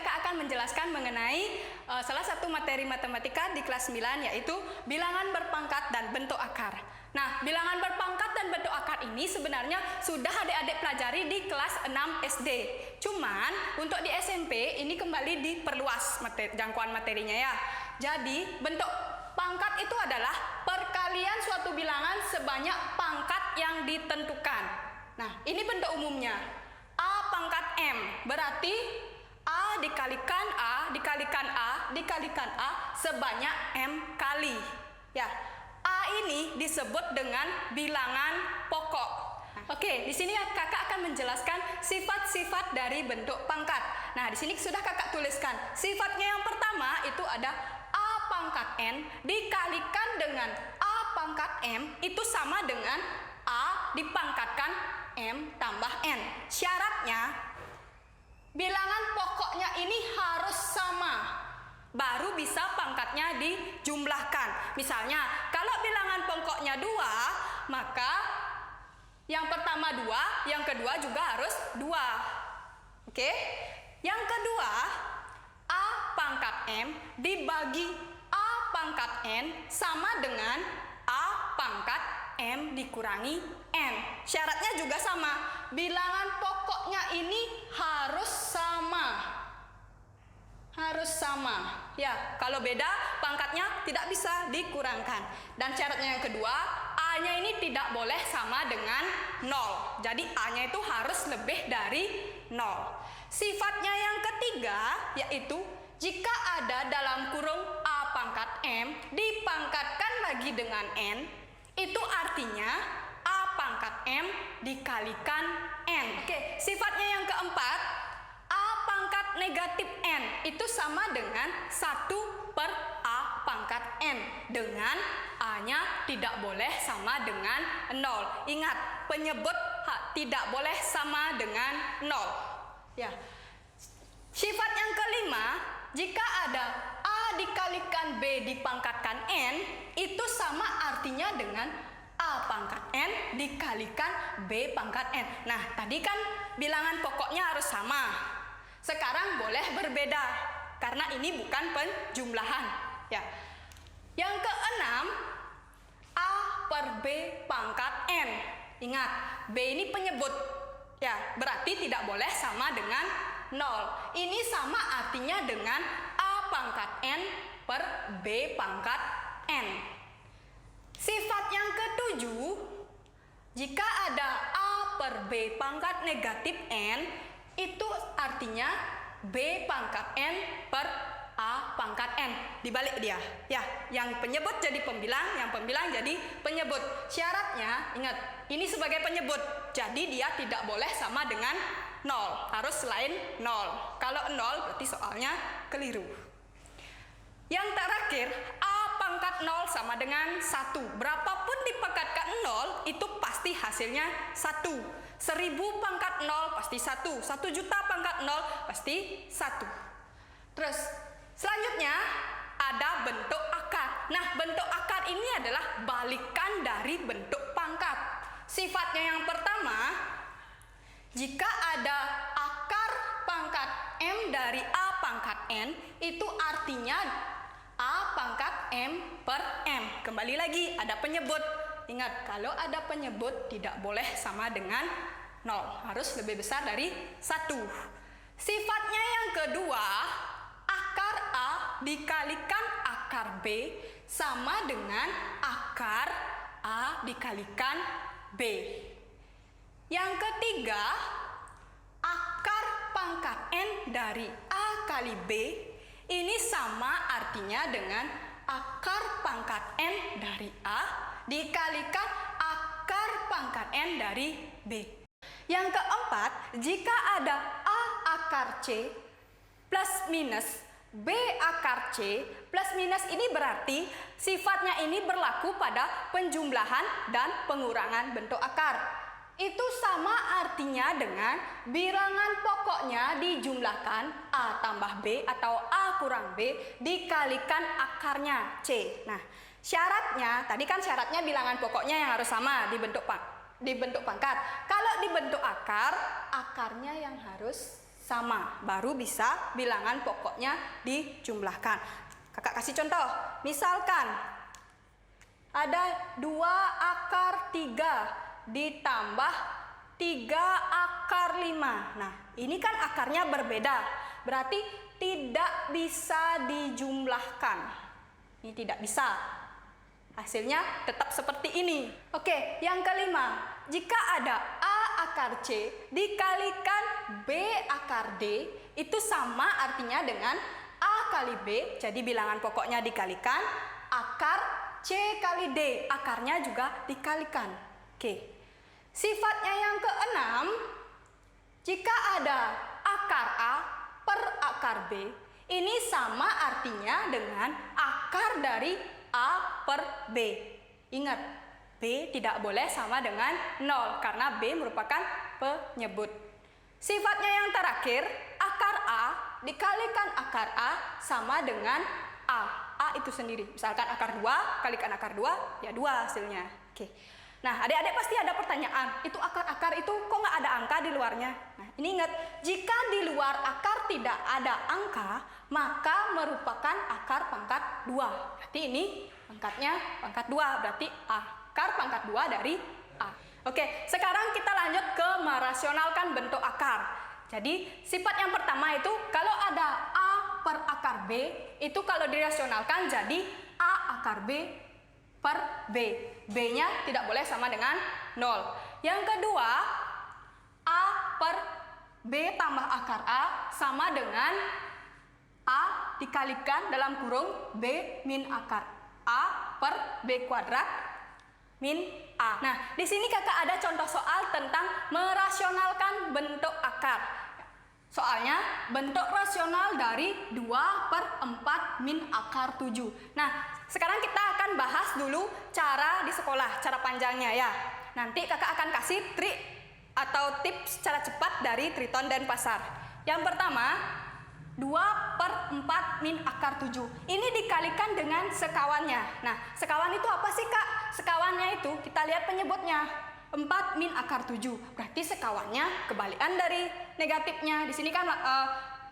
kakak akan menjelaskan mengenai salah satu materi matematika di kelas 9, yaitu bilangan berpangkat dan bentuk akar. Nah, bilangan berpangkat dan bentuk akar ini sebenarnya sudah adik-adik pelajari di kelas 6 SD. Cuman untuk di SMP ini kembali diperluas jangkauan materinya ya. Jadi bentuk pangkat itu adalah perkalian suatu bilangan sebanyak pangkat yang ditentukan. Nah, ini bentuk umumnya. A pangkat M berarti A dikalikan A dikalikan A dikalikan A sebanyak M kali. Ya, A ini disebut dengan bilangan pokok. Oke, di sini kakak akan menjelaskan sifat-sifat dari bentuk pangkat. Nah, di sini sudah kakak tuliskan. Sifatnya yang pertama itu ada A pangkat N dikalikan dengan A pangkat M itu sama dengan A dipangkatkan M tambah N. Syaratnya bilangan pokoknya ini harus sama, baru bisa pangkatnya dijumlahkan. Misalnya, kalau bilangan pokoknya 2, maka yang pertama 2, yang kedua juga harus 2. Oke? Yang kedua, A pangkat M dibagi A pangkat N sama dengan A pangkat M dikurangi N. Syaratnya juga sama. Bilangan pokoknya ini harus sama. Harus sama. Ya, kalau beda pangkatnya tidak bisa dikurangkan. Dan syaratnya yang kedua, A-nya ini tidak boleh sama dengan 0. Jadi A-nya itu harus lebih dari 0. Sifatnya yang ketiga yaitu jika ada dalam kurung A pangkat M dipangkatkan lagi dengan N, itu artinya A pangkat M dikalikan N. Oke, sifatnya yang keempat, A pangkat negatif N itu sama dengan 1 per A pangkat N, dengan A-nya tidak boleh sama dengan 0. Ingat, penyebut tidak boleh sama dengan 0. Ya. Sifat yang kelima, jika ada A dikalikan B dipangkatkan N, itu sama artinya dengan A pangkat N dikalikan B pangkat N. Nah, tadi kan bilangan pokoknya harus sama. Sekarang boleh berbeda, karena ini bukan penjumlahan. Ya. Yang keenam, A per B pangkat N. Ingat, B ini penyebut. Ya, berarti tidak boleh sama dengan 0. Ini sama artinya dengan A pangkat N per B pangkat N. Sifat yang ketujuh, jika ada A per B pangkat negatif N, itu artinya B pangkat N per A pangkat N. Dibalik dia. Ya, yang penyebut jadi pembilang, yang pembilang jadi penyebut. Syaratnya, ingat, ini sebagai penyebut. Jadi dia tidak boleh sama dengan 0. Harus selain 0. Kalau 0 berarti soalnya keliru. Yang terakhir, A pangkat 0 sama dengan 1. Berapapun dipangkatkan 0, itu pasti hasilnya 1. 1000 pangkat 0 pasti 1. 1 juta pangkat 0 pasti 1. Terus, selanjutnya ada bentuk akar. Nah, bentuk akar ini adalah balikan dari bentuk pangkat. Sifatnya yang pertama, jika ada akar pangkat M dari A pangkat N, itu artinya A pangkat M per M. Kembali lagi, ada penyebut. Ingat, kalau ada penyebut tidak boleh sama dengan 0. Harus lebih besar dari 1. Sifatnya yang kedua, akar A dikalikan akar B sama dengan akar A dikalikan B. Yang ketiga, akar pangkat N dari A kali B ini sama artinya dengan akar pangkat N dari A dikalikan akar pangkat N dari B. Yang keempat, jika ada A akar C plus minus B akar C plus minus, ini berarti sifatnya ini berlaku pada penjumlahan dan pengurangan bentuk akar. Itu sama artinya dengan bilangan pokoknya dijumlahkan A tambah B atau A kurang B dikalikan akarnya C. Nah, syaratnya, tadi kan syaratnya bilangan pokoknya yang harus sama dibentuk pangkat. Kalau dibentuk akar, akarnya yang harus sama, baru bisa bilangan pokoknya dijumlahkan. Kakak kasih contoh, misalkan ada 2 akar 3 ditambah 3 akar 5. Nah, ini kan akarnya berbeda, berarti tidak bisa dijumlahkan. Ini tidak bisa. Hasilnya tetap seperti ini. Oke, yang kelima, jika ada A akar C dikalikan B akar D, itu sama artinya dengan A kali B, jadi bilangan pokoknya dikalikan, akar C kali D, akarnya juga dikalikan. Oke. Sifatnya yang keenam, jika ada akar A per akar B, ini sama artinya dengan akar dari A per B. Ingat, B tidak boleh sama dengan 0 karena B merupakan penyebut. Sifatnya yang terakhir, akar A dikalikan akar A sama dengan A. A itu sendiri. Misalkan akar 2 kalikan akar 2, ya 2 hasilnya. Oke. Nah, adik-adik pasti ada pertanyaan, itu akar-akar itu kok nggak ada angka di luarnya? Nah, ini ingat, jika di luar akar tidak ada angka, maka merupakan akar pangkat 2. Berarti ini pangkatnya pangkat 2, berarti akar pangkat 2 dari A. Oke, sekarang kita lanjut ke merasionalkan bentuk akar. Jadi, sifat yang pertama itu kalau ada A per akar B, itu kalau dirasionalkan jadi A akar B per B. B-nya tidak boleh sama dengan 0. Yang kedua, A per B tambah akar A sama dengan A dikalikan dalam kurung B min akar A per B kuadrat min A. Nah, di sini kakak ada contoh soal tentang merasionalkan bentuk akar. Soalnya bentuk rasional dari 2 per 4 min akar 7. Nah, sekarang kita akan bahas dulu cara di sekolah, cara panjangnya ya. Nanti kakak akan kasih trik atau tips cara cepat dari Triton dan Pasar. Yang pertama, 2 per 4 min akar 7. Ini dikalikan dengan sekawannya. Nah, sekawan itu apa sih kak? Sekawannya itu kita lihat penyebutnya. 4 min akar 7. Berarti sekawannya kebalikan dari negatifnya. Di sini kan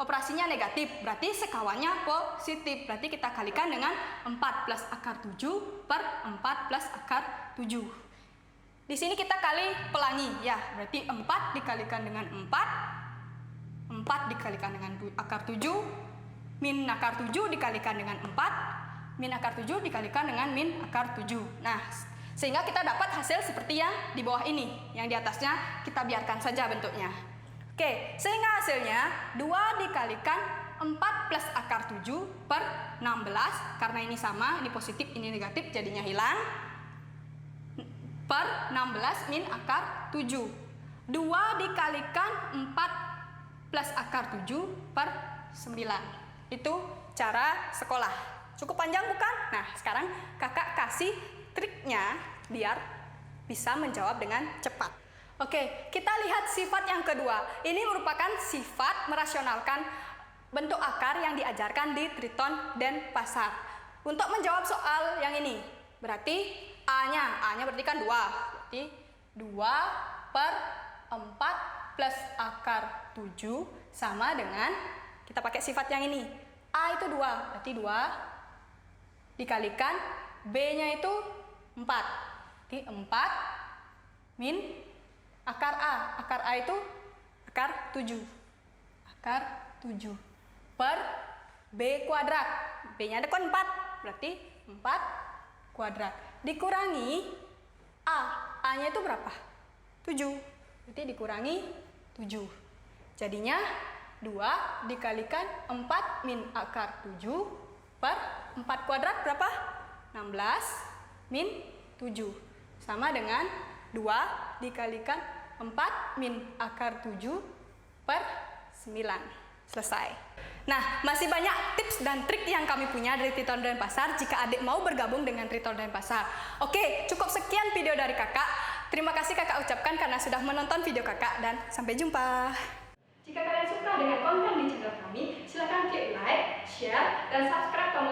operasinya negatif. Berarti sekawannya positif. Berarti kita kalikan dengan 4 plus akar 7 per 4 plus akar 7. Di sini kita kali pelangi ya. Berarti 4 dikalikan dengan 4. 4 dikalikan dengan akar 7. Min akar 7 dikalikan dengan 4. Min akar 7 dikalikan dengan min akar 7. Nah, sehingga kita dapat hasil seperti yang di bawah ini. Yang di atasnya kita biarkan saja bentuknya. Oke, sehingga hasilnya 2 dikalikan 4 plus akar 7 per 16. Karena ini sama, ini positif, ini negatif, jadinya hilang. Per 16 min akar 7. 2 dikalikan 4 plus akar 7 per 9. Itu cara sekolah. Cukup panjang bukan? Nah, sekarang kakak kasih triknya biar bisa menjawab dengan cepat. Oke, kita lihat sifat yang kedua. Ini merupakan sifat merasionalkan bentuk akar yang diajarkan di Triton dan Pasar. Untuk menjawab soal yang ini, berarti A-nya berarti kan 2. Berarti 2 per 4 plus akar 7 sama dengan, kita pakai sifat yang ini. A itu 2, berarti 2 dikalikan B-nya itu 4. Jadi 4 min akar A. Akar A itu akar 7. Akar 7 per B kuadrat. B-nya ada kan 4. Berarti 4 kuadrat. Dikurangi A. A-nya itu berapa? 7. Berarti dikurangi 7. Jadinya 2 dikalikan 4 min akar 7 per 4 kuadrat berapa? 16 min 7 sama dengan 2 dikalikan 4 min akar 7 per 9. Selesai. Nah, masih banyak tips dan trik yang kami punya dari Triton dan Pasar jika adik mau bergabung dengan Triton dan Pasar. Oke, cukup sekian video dari kakak. Terima kasih kakak ucapkan karena sudah menonton video kakak dan sampai jumpa. Jika kalian suka dengan konten di channel kami, silakan klik like, share, dan subscribe tombol